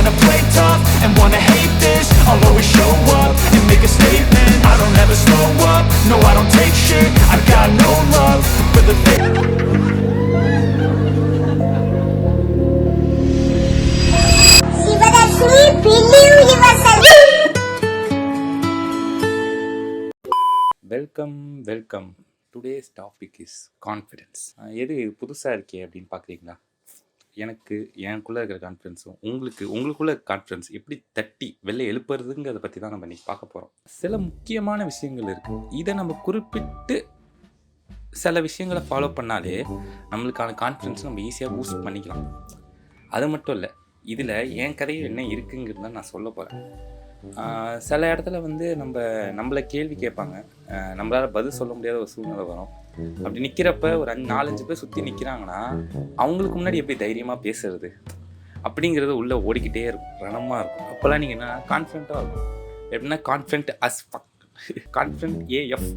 wanna play tough and wanna hate this, I'll always show up and make a statement. I don't ever slow up, no I don't take shit. I've got no love for the Shivadashini, believe yourself. Welcome. Today's topic is confidence. எது புதுசாக இருக்கே அப்படின்னு பார்க்குறீங்களா? எனக்குள்ளே இருக்கிற கான்ஃபிடென்ஸும் உங்களுக்குள்ள confidence எப்படி தட்டி வெளில எழுப்புறதுங்கிறத பற்றி தான் நம்ம இன்றைக்கி பார்க்க போகிறோம். சில முக்கியமான விஷயங்கள் இருக்குது. இதை நம்ம குறிப்பிட்டு சில விஷயங்களை ஃபாலோ பண்ணாலே நம்மளுக்கான கான்ஃபிடென்ஸ் நம்ம ஈஸியாக பூஸ்ட் பண்ணிக்கலாம். அது மட்டும் இல்லை, இதில் என் கதையும் என்ன இருக்குங்கிறது தான் நான் சொல்ல போகிறேன். சில இடத்துல நம்மளை கேள்வி கேட்பாங்க, நம்மளால் பதில் சொல்ல முடியாத ஒரு சூழ்நிலை வரும். அப்படி நிற்கிறப்ப ஒரு 4-5 பேர் சுற்றி நிற்கிறாங்கன்னா அவங்களுக்கு முன்னாடி எப்படி தைரியமாக பேசுறது அப்படிங்கிறது உள்ளே ஓடிக்கிட்டே இருக்கும், ரணமாக இருக்கும். அப்போல்லாம் நீங்கள் என்ன கான்ஃபிடென்ட்டாக இருக்கும். எப்படின்னா confident as fuck, confident AF.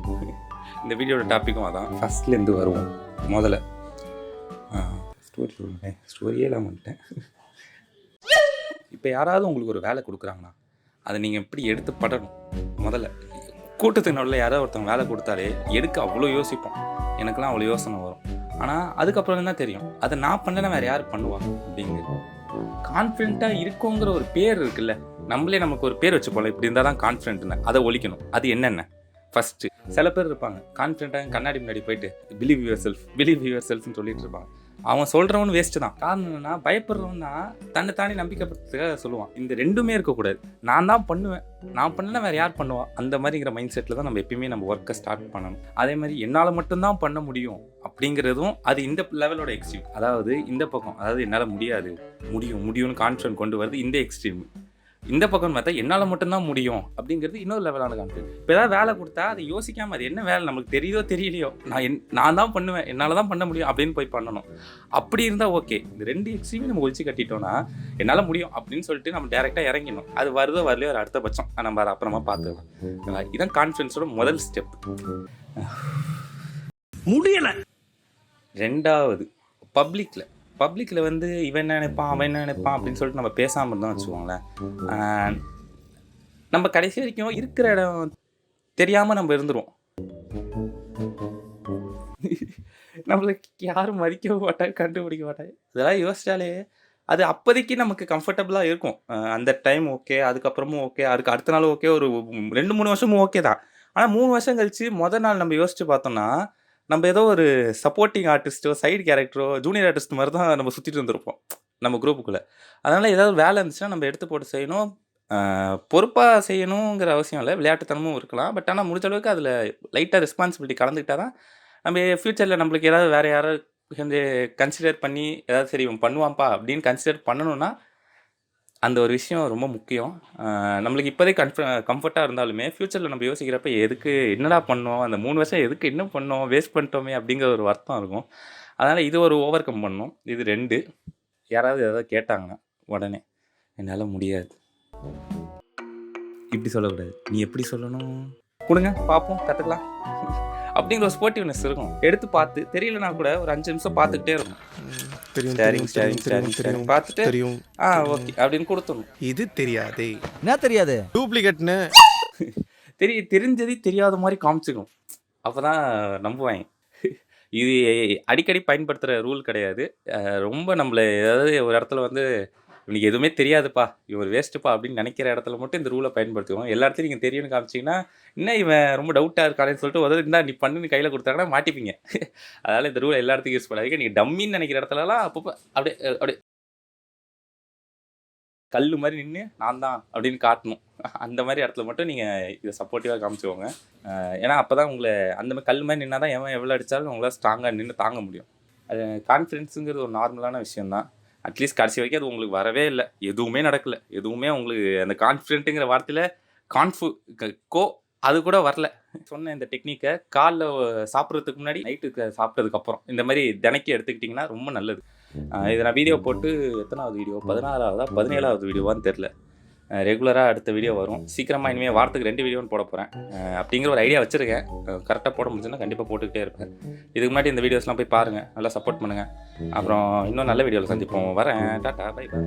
இந்த வீடியோட டாப்பிக்கும் அதான். ஃபஸ்ட்லேருந்து வருவோம். முதல்ல ஸ்டோரியே இல்லாமல் வந்துட்டேன். இப்போ யாராவது உங்களுக்கு ஒரு வேலை கொடுக்குறாங்கன்னா அதை நீங்கள் எப்படி எடுத்து படணும். முதல்ல கூட்டத்துக்கு நடுவில் யாராவது ஒருத்தவங்க வேலை கொடுத்தாலே எடுக்க அவ்வளோ யோசிப்போம். எனக்கெல்லாம் அவ்வளோ யோசனை வரும். ஆனால் அதுக்கப்புறம் தான் தெரியும் அதை நான் பண்ணலைன்னா வேறு யார் பண்ணுவாங்க அப்படிங்கிறது. கான்ஃபிடென்ட்டாக இருக்கோங்கிற ஒரு பேர் இருக்குல்ல, நம்மளே நமக்கு ஒரு பேர் வச்சுப்போம்ல, இப்படி இருந்தால் தான் கான்ஃபிடென்ட்னு. அதை ஒழிக்கணும். அது என்னென்ன? ஃபஸ்ட்டு சில பேர் இருப்பாங்க கன்ஃபிடென்ட்டாக கண்ணாடி முன்னாடி போயிட்டு பிலீவ் யுவர் செல்ஃப்னு சொல்லிட்டு இருப்பாங்க. அவன் சொல்கிறவன் வேஸ்ட்டு தான். காரணம் என்னன்னா, பயப்படுறவன்னா தன்னை தாண்டி நம்பிக்கைப்படுத்துறதுக்காக சொல்லுவான். இந்த ரெண்டுமே இருக்கக்கூடாது. நான் தான் பண்ணுவேன், நான் பண்ணல வேறு யார் பண்ணுவா, அந்த மாதிரிங்கிற மைண்ட் செட்டில் தான் நம்ம எப்பயுமே நம்ம ஒர்க்கை ஸ்டார்ட் பண்ணணும். அதே மாதிரி என்னால் மட்டும்தான் பண்ண முடியும் அப்படிங்கிறதும் அது இந்த லெவலோட எக்ஸ்ட்ரீம். அதாவது இந்த பக்கம், அதாவது என்னால் முடியும்னு கான்ஃபிடன்ட் கொண்டு வருது இந்த எக்ஸ்ட்ரீம். இந்த பக்கம் பார்த்தா என்னால் மட்டும்தான் முடியும் அப்படிங்கிறது இன்னொரு லெவலான கான்ஃபிடன்ட். இப்போ ஏதாவது வேலை கொடுத்தா அதை யோசிக்காமல் அது என்ன வேலை நமக்கு தெரியுதோ தெரியலையோ, நான் தான் பண்ணுவேன், என்னால் தான் பண்ண முடியும் அப்படின்னு போய் பண்ணணும். அப்படி இருந்தால் ஓகே. இந்த 2 எக்ஸ்ட்ரீமே நம்ம ஒழிச்சு கட்டிட்டோம்னா என்னால் முடியும் அப்படின்னு சொல்லிட்டு நம்ம டேரெக்டாக இறங்கிடணும். அது வருதோ வரலையோ ஒரு அடுத்த பட்சம் நம்ம அதை அப்புறமா பார்த்துக்கலாம். இதுதான் கான்ஃபிடன்ஸோட முதல் ஸ்டெப். முடியலை. 2வது பப்ளிக்கில் இவன் என்ன நினைப்பான் அவன் என்ன நினைப்பான் அப்படின்னு சொல்லிட்டு நம்ம பேசாமல் இருந்தோம் வச்சுக்கோங்களேன். நம்ம கடைசி வரைக்கும் இருக்கிற இடம் தெரியாமல் நம்ம இருந்துருவோம். நம்மளுக்கு யாரும் மதிக்க மாட்டாங்க, கண்டுபிடிக்க மாட்டாங்க. இதெல்லாம் யோசிச்சாலே அது அப்போதைக்கு நமக்கு கம்ஃபர்டபுளாக இருக்கும். அந்த டைம் ஓகே, அதுக்கப்புறமும் ஓகே, அதுக்கு அடுத்த நாள் ஓகே, ஒரு 2-3 வருஷமும் ஓகே தான். ஆனால் 3 வருஷம் கழிச்சு நாள் நம்ம யோசிச்சு பார்த்தோம்னா நம்ம ஏதோ ஒரு சப்போர்ட்டிங் ஆர்டிஸ்ட்டோ சைடு கேரக்டரோ ஜூனியர் ஆர்டிஸ்ட் மாதிரி தான் நம்ம சுற்றிட்டு இருந்திருப்போம் நம்ம குரூப்புக்குள்ளே. அதனால் ஏதாவது வேலை இருந்துச்சுன்னா நம்ம எடுத்து போட்டு செய்யணும். பொறுப்பாக செய்யணுங்கிற அவசியம் இல்லை, விளையாட்டுத்தனமும் இருக்கலாம். பட் ஆனால் முடிஞ்ச அளவுக்கு அதில் லைட்டாக ரெஸ்பான்சிபிலிட்டி கலந்துக்கிட்டால் தான் நம்ம ஃப்யூச்சரில் நம்மளுக்கு ஏதாவது வேறு யாராவது கொஞ்சம் கன்சிடர் பண்ணி ஏதாவது சரி இவன் பண்ணுவான்ப்பா அப்படின்னு கன்சிடர் பண்ணணுன்னா அந்த ஒரு விஷயம் ரொம்ப முக்கியம். நம்மளுக்கு இப்போதே கம்ஃபர்ட்டாக இருந்தாலுமே ஃப்யூச்சரில் நம்ம யோசிக்கிறப்ப எதுக்கு என்னடா பண்ணோம், அந்த 3 வருஷம் எதுக்கு என்ன பண்ணோம், வேஸ்ட் பண்ணிட்டோமே அப்படிங்கிற ஒரு வருத்தம் இருக்கும். அதனால் இது ஒரு ஓவர் கம் பண்ணணும். இது 2. யாராவது ஏதாவது கேட்டாங்கன்னா உடனே என்னால் முடியாது இப்படி சொல்லக்கூடாது, நீ எப்படி சொல்லணும், கொடுங்க பார்ப்போம் கற்றுக்கலாம் அப்படிங்கிற ஒரு ஸ்போர்ட்டிவ்னஸ் இருக்கும். எடுத்து பார்த்து தெரியலனா கூட ஒரு 5 நிமிஷம் பார்த்துக்கிட்டே இருக்கும். பார்த்துட்டு ஓகே அப்படின்னு கொடுத்துடணும். இது தெரியாதே, என்ன தெரியாது, டூப்ளிகேட்னு தெரிஞ்சது தெரியாத மாதிரி காமிச்சிக்கணும். அப்போ தான் நம்புவாங்க. இது அடிக்கடி பயன்படுத்துகிற ரூல் கிடையாது. ரொம்ப நம்மளை ஏதாவது ஒரு இடத்துல இவனுக்கு எதுவுமே தெரியாதுப்பா, இவர் வேஸ்ட்டுப்பா அப்படின்னு நினைக்கிற இடத்துல மட்டும் இந்த ரூலை பயன்படுத்துவோம். எல்லா இடத்துலையும் நீங்கள் தெரியும்னு காமிச்சிங்கன்னா இன்னும் இவன் ரொம்ப டவுட்டாக இருக்கானேன்னு சொல்லிட்டு இருந்தால் நீ பண்ணுன்னு கையில் கொடுத்தாங்கன்னா மாட்டிப்பீங்க. அதனால் இந்த ரூலை எல்லா இடத்துக்கும் யூஸ் பண்ணாதீங்க. நீங்கள் டம்மின்னு நினைக்கிற இடத்துலலாம் அப்பப்போ அப்படியே கல் மாதிரி நின்று நான் தான் அப்படின்னு காட்டணும். அந்த மாதிரி இடத்துல மட்டும் நீங்கள் இதை சப்போர்ட்டிவாக காமிச்சுக்கோங்க. ஏன்னா அப்போ தான் உங்களை அந்த மாதிரி கல் மாதிரி நின்னா தான் எவன் எவ்வளோ அடித்தாலும் உங்களால் ஸ்ட்ராங்காக நின்று தாங்க முடியும். அது கான்ஃபிடென்ஸுங்கிறது ஒரு நார்மலான விஷயந்தான். அட்லீஸ்ட் கடைசி வரைக்கும் அது உங்களுக்கு வரவே இல்லை, எதுவுமே நடக்கலை, எதுவுமே உங்களுக்கு அந்த கான்ஃபிடென்ட்டுங்கிற வார்த்தையில் அது கூட வரல. சொன்ன இந்த டெக்னிக்கை காலைல சாப்பிட்றதுக்கு முன்னாடி நைட்டுக்கு சாப்பிட்டதுக்கப்புறம் இந்த மாதிரி தினைக்கு எடுத்துக்கிட்டிங்கன்னா ரொம்ப நல்லது. இதை நான் வீடியோ போட்டு எத்தனாவது வீடியோ, 16ஆவதா 17ஆவது வீடியோவான்னு தெரில. ரெகுலராக அடுத்த வீடியோ வரும். சீக்கிரமாக இனிமேல் வாரத்துக்கு 2 வீடியோன்னு போட போகிறேன் அப்படிங்கிற ஒரு ஐடியா வச்சுருக்கேன். கரெக்டாக போட முடிஞ்சுன்னா கண்டிப்பாக போட்டுக்கிட்டே இருப்பேன். இதுக்கு முன்னாடி இந்த வீடியோஸ்லாம் போய் பாருங்கள், நல்லா சப்போர்ட் பண்ணுங்கள். அப்புறம் இன்னும் நல்ல வீடியோவில் சந்திப்போம். வரேன். டாட்டா, பை பை.